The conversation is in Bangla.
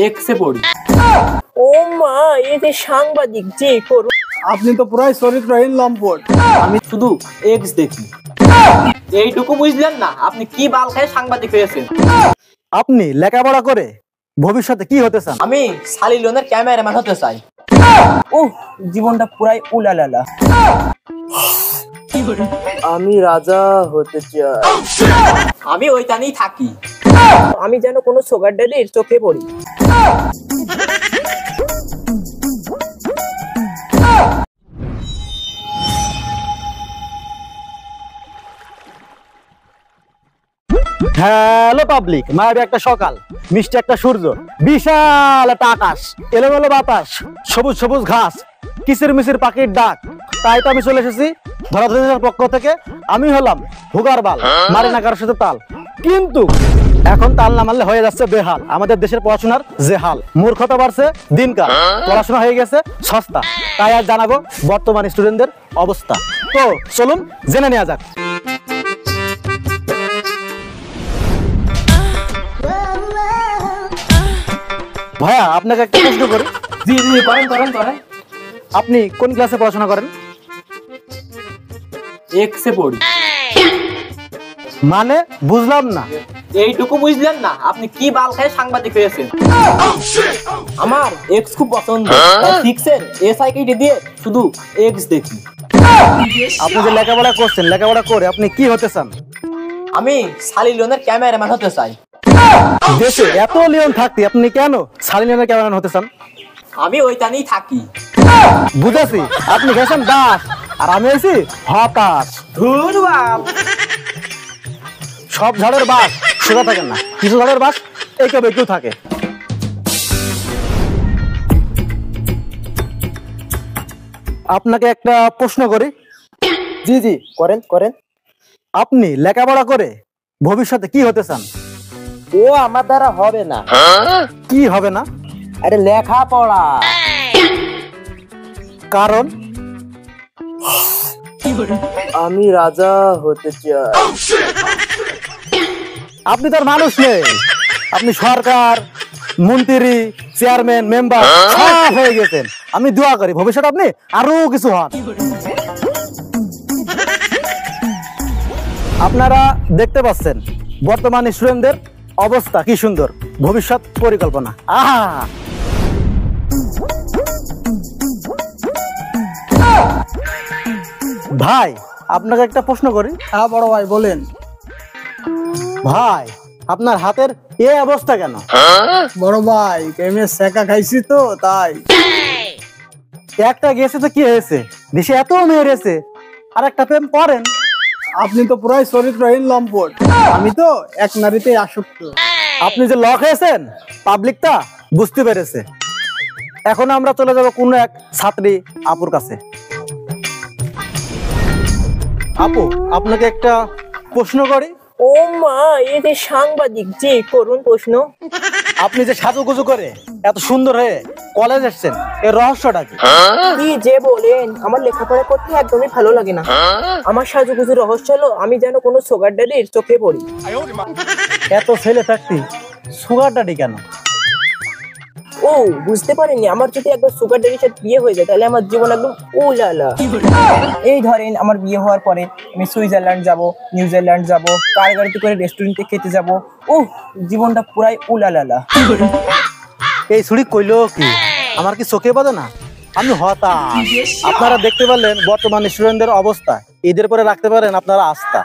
এক্সে পড়ি। ও মা, এই যে সাংবাদিক যে করুন। আপনি তো পুরাই চরিত্রহীন লম্পট। আমি শুধু এক্স দেখি। এইটুকু বুঝলেন না? আপনি কি বাল খায় সাংবাদিক হয়েছেন? আপনি লেখাপড়া করে ভবিষ্যতে কি হতে চান? আমি সালি লিওনের ক্যামেরাম্যান হতে চাই। জীবনটা পুরাই উলালালা। আমি রাজা হতে চাই। আমি ওইখানেই থাকি। আমি যেন কোনো সুগার ড্যাডির চোখে পড়ি। হ্যালো পাবলিক, মায়ের একটা সকাল, মিষ্টি একটা সূর্য, বিশাল একটা আকাশ, এলোমেলো বাতাস, সবুজ সবুজ ঘাস, কিসির মিসির পাখির ডাক। তাই তো আমি চলে এসেছি ধরাধরের পক্ষ থেকে। আমি হলাম হুগার বাল, মারি না কারোর সাথে তাল। কিন্তু এখন তাল না মারলে হয়ে যাচ্ছে বেহাল। আমাদের দেশের পড়াশোনার যে হাল, মূর্খতা বাড়ছে দিনকাল, পড়াশোনা হয়ে গেছে সস্তা। তাই আজ জানাবো বর্তমান স্টুডেন্টদের অবস্থা। তো চলুন জেনে নেওয়া যাক। ভাইয়া, আপনাকে একটা প্রশ্ন করি। জি জি, করেন করেন করেন। আপনি কোন ক্লাসে পড়াশোনা করেন? এক্সে পড়ি। মানে বুঝলাম না। এইটুকু বুঝলেন না? আপনি কি বাল খায় সাংবাদিক হয়েছেন? আমার এক্স খুব পছন্দ। সিক্সের এসআইকেটি দিয়ে শুধু এক্স দেখি। আপনি যে লেখাপড়া করছেন, লেখাপড়া করে আপনি কি হতে চান? আমি সালি লিওনের ক্যামেরাম্যান হতে চাই। দেশে এত লিওন থাকতে আপনি কেন সালিনের ক্যামেরাম্যান হতে চান? আমি ওইখানেই থাকি। বুঝেছি, আপনি গেছেন দাস আর আমি হয়েছি হতাশ। ধুর বাল। সব ঝড়ের বাস সোজা থাকেন না, কিছু ঝড়ের বাস একে বেঁকেও থাকে। আপনাকে একটা প্রশ্ন করি। জি জি, করেন করেন। আপনি লেখাপড়া করে ভবিষ্যতে কি হতে চান? ও আমার দ্বারা হবে না। কি হবে না? আরে লেখাপড়া। কারণ আমি রাজা হতে চাই। আপনি তার মানুষ নেই, আপনি সরকার, মন্ত্রী, চেয়ারম্যান, মেম্বার সব হয়ে গেছেন। আমি দোয়া করি ভবিষ্যতে আপনি আরো কিছু হন। আপনারা দেখতে পাচ্ছেন বর্তমান স্টুডেন্টদের অবস্থা কি সুন্দর, ভবিষ্যৎ পরিকল্পনা। আহা, ভাই আপনাকে একটা প্রশ্ন করি। হ্যাঁ বড় ভাই বলেন। ভাই আপনার হাতের এই অবস্থা কেন? বড় ভাই প্রেমের শেখা খাইছি তো তাই। একটা গেছে তো কি হয়েছে, দেশে এত মেয়ে রয়েছে, আর একটা প্রেম করেন। আপনি তো পুরাই চরিত্রহীন লম্পট। আমি তো এক নারীতে আসক্ত। আপনি যে লক হয়েছেন পাবলিক তা বুঝতে পেরেছে। এখন আমরা চলে যাব কোন এক ছাত্রী আপুর কাছে। আপু, আপনাকে একটা প্রশ্ন করি। ও মা, এই যে সাংবাদিক যে করুন প্রশ্ন। আপনি যে সাজুগুজু করে এত সুন্দর হয়ে কলেজ এসেছেন, এর রহস্যটা কি? কি যে বলেন, আমার লেখাপড়া করতে একদমই ভালো লাগে না। আমার সাজুগুজু রহস্য হলো আমি যেন কোনো সুগার ড্যাডির চোখে পড়ি। এত ছেলে থাকতে সুগার ড্যাডি কেন? ও বুঝতে পারিনি, আমার যদি একবার সুগার ড্যাডির সাথে বিয়ে হয়ে যায় তাহলে আমার জীবন একদম উলালা। এই ধরেন আমার বিয়ে হওয়ার পরে আমি সুইজারল্যান্ড যাব, নিউজিল্যান্ড যাব, কার গাড়িতে করে রেস্টুরেন্টে খেতে যাব। জীবনটা পুরাই উলালালা। এই ছুরি কইলো কি? আমার কি চোখে বাজে না? আমি হতাশ। আপনারা দেখতে পারলেন বর্তমান স্টুডেন্টদের অবস্থা। ঈদের পরে রাখতে পারেন আপনারা আস্থা।